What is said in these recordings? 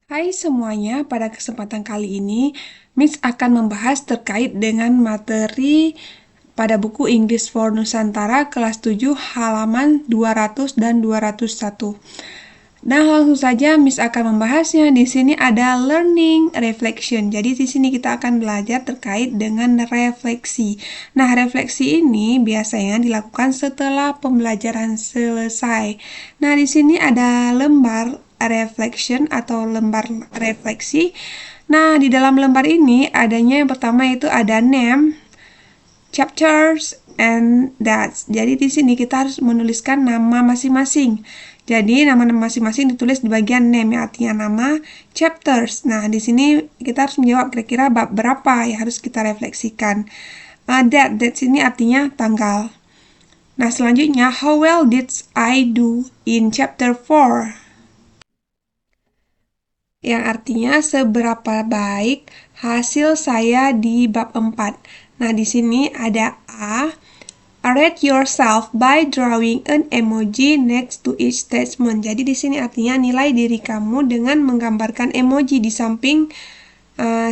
Hai semuanya, pada kesempatan kali ini Miss akan membahas terkait dengan materi pada buku English for Nusantara kelas 7 halaman 200 dan 201. Nah, langsung saja Miss akan membahasnya. Di sini ada learning reflection. Jadi di sini kita akan belajar terkait dengan refleksi. Nah, refleksi ini biasanya dilakukan setelah pembelajaran selesai. Nah, di sini ada lembar reflection atau lembar refleksi. Nah, di dalam lembar ini adanya yang pertama itu ada name, chapters, and dates. Jadi di sini kita harus menuliskan nama masing-masing. Jadi nama-nama masing-masing ditulis di bagian name yang artinya nama, chapters. Nah, di sini kita harus menjawab kira-kira bab berapa yang harus kita refleksikan. Dates ini artinya tanggal. Nah, selanjutnya how well did I do in chapter 4? Yang artinya seberapa baik hasil saya di bab 4. Nah, di sini ada A. Rate yourself by drawing an emoji next to each statement. Jadi di sini artinya nilai diri kamu dengan menggambarkan emoji di samping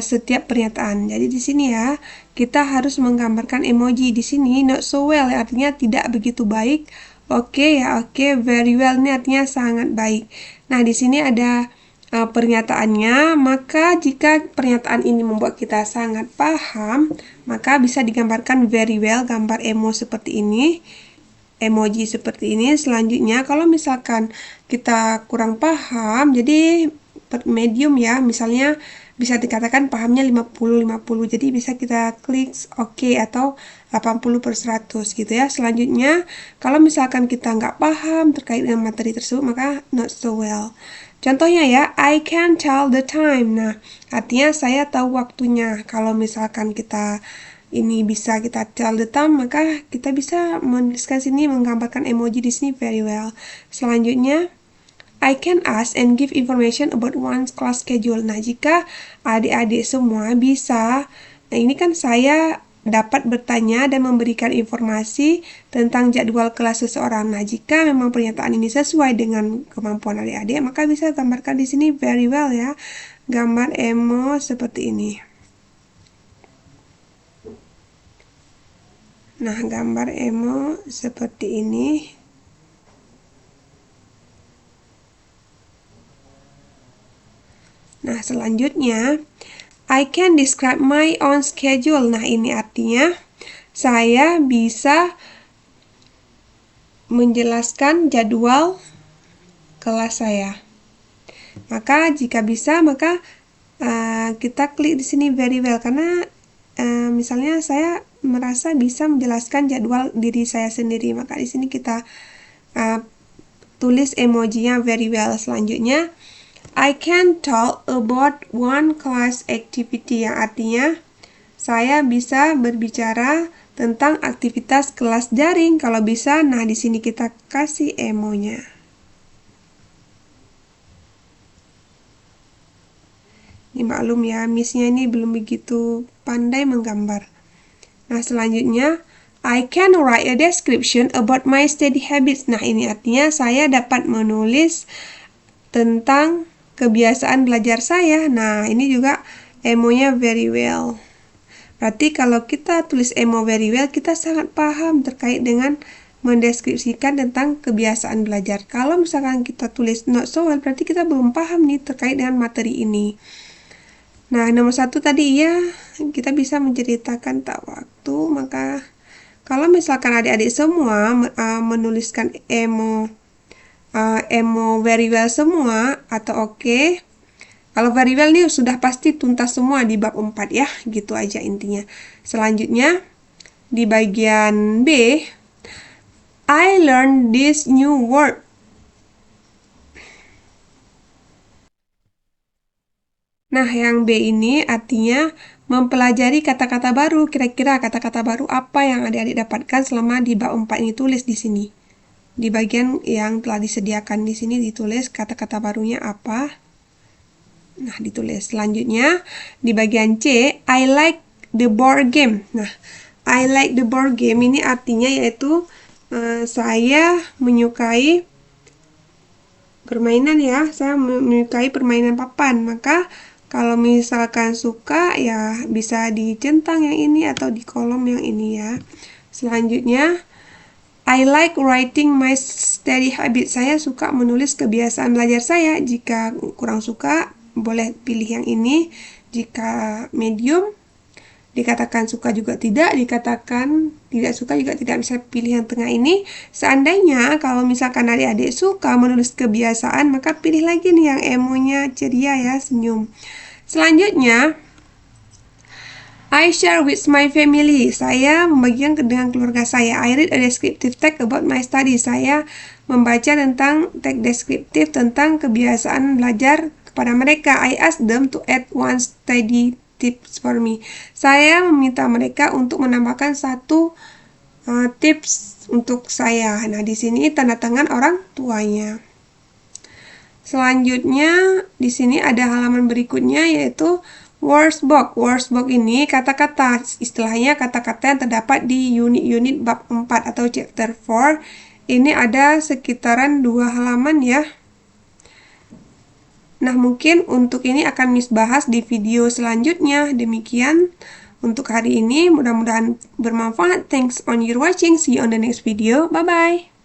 setiap pernyataan. Jadi di sini ya, kita harus menggambarkan emoji. Di sini not so well artinya tidak begitu baik. Oke ya, oke, very well ini artinya sangat baik. Nah, di sini ada pernyataannya, maka jika pernyataan ini membuat kita sangat paham, maka bisa digambarkan very well, gambar emoji seperti ini. Selanjutnya, kalau misalkan kita kurang paham, jadi medium ya, misalnya bisa dikatakan pahamnya 50-50, jadi bisa kita klik OK atau 80/100 gitu ya. Selanjutnya, kalau misalkan kita nggak paham terkait dengan materi tersebut, maka not so well. Contohnya ya, I can tell the time. Nah, artinya saya tahu waktunya. Kalau misalkan kita ini bisa kita tell the time, maka kita bisa menuliskan sini, menggambarkan emoji di sini very well. Selanjutnya, I can ask and give information about one's class schedule. Nah, jika adik-adik semua bisa, nah ini kan saya dapat bertanya dan memberikan informasi tentang jadwal kelas seseorang. Nah, jika memang pernyataan ini sesuai dengan kemampuan adik-adik, maka bisa gambarkan di sini very well ya. Gambar emo seperti ini. Nah, gambar emo seperti ini. Nah, selanjutnya, I can describe my own schedule. Nah, ini artinya saya bisa menjelaskan jadwal kelas saya. Maka jika bisa, maka kita klik di sini very well karena misalnya saya merasa bisa menjelaskan jadwal diri saya sendiri. Maka di sini kita tulis emojinya very well. Selanjutnya, I can talk about one class activity, yang artinya saya bisa berbicara tentang aktivitas kelas daring. Kalau bisa, nah di sini kita kasih emonya. Ini maklum ya, Miss-nya ini belum begitu pandai menggambar. Nah, selanjutnya, I can write a description about my study habits. Nah, ini artinya saya dapat menulis tentang kebiasaan belajar saya. Nah, ini juga emonya very well. Berarti kalau kita tulis emo very well, kita sangat paham terkait dengan mendeskripsikan tentang kebiasaan belajar. Kalau misalkan kita tulis not so well, berarti kita belum paham nih terkait dengan materi ini. Nah, nomor 1 tadi ya, kita bisa menceritakan tak waktu. Maka kalau misalkan adik-adik semua menuliskan emo very well semua atau oke. Kalau very well nih sudah pasti tuntas semua di bab 4 ya, gitu aja intinya. Selanjutnya di bagian B, I learned this new word. Nah, yang B ini artinya mempelajari kata-kata baru. Kira-kira kata-kata baru apa yang adik-adik dapatkan selama di bab 4 ini, tulis di sini. Di bagian yang telah disediakan di sini ditulis kata-kata barunya apa. Nah, ditulis. Selanjutnya, di bagian C, I like the board game. Nah, I like the board game ini artinya yaitu saya menyukai permainan ya. Saya menyukai permainan papan. Maka kalau misalkan suka ya bisa dicentang yang ini atau di kolom yang ini ya. Selanjutnya, I like writing my study habit. Saya suka menulis kebiasaan belajar saya. Jika kurang suka, boleh pilih yang ini. Jika medium, dikatakan suka juga tidak, dikatakan tidak suka juga tidak, bisa pilih yang tengah ini. Seandainya kalau misalkan adik-adik suka menulis kebiasaan, maka pilih lagi nih yang emonya ceria ya, senyum. Selanjutnya, I share with my family. Saya membagikan dengan keluarga saya. I read a descriptive text about my study. Saya membaca tentang teks deskriptif tentang kebiasaan belajar kepada mereka. I ask them to add one study tips for me. Saya meminta mereka untuk menambahkan satu tips untuk saya. Nah, di sini tanda tangan orang tuanya. Selanjutnya, di sini ada halaman berikutnya yaitu Wordsbox. Wordsbox ini kata-kata, istilahnya kata-kata yang terdapat di unit-unit bab 4 atau chapter 4. Ini ada sekitaran 2 halaman ya. Nah, mungkin untuk ini akan Miss bahas di video selanjutnya. Demikian untuk hari ini, mudah-mudahan bermanfaat. Thanks on your watching. See you on the next video. Bye-bye.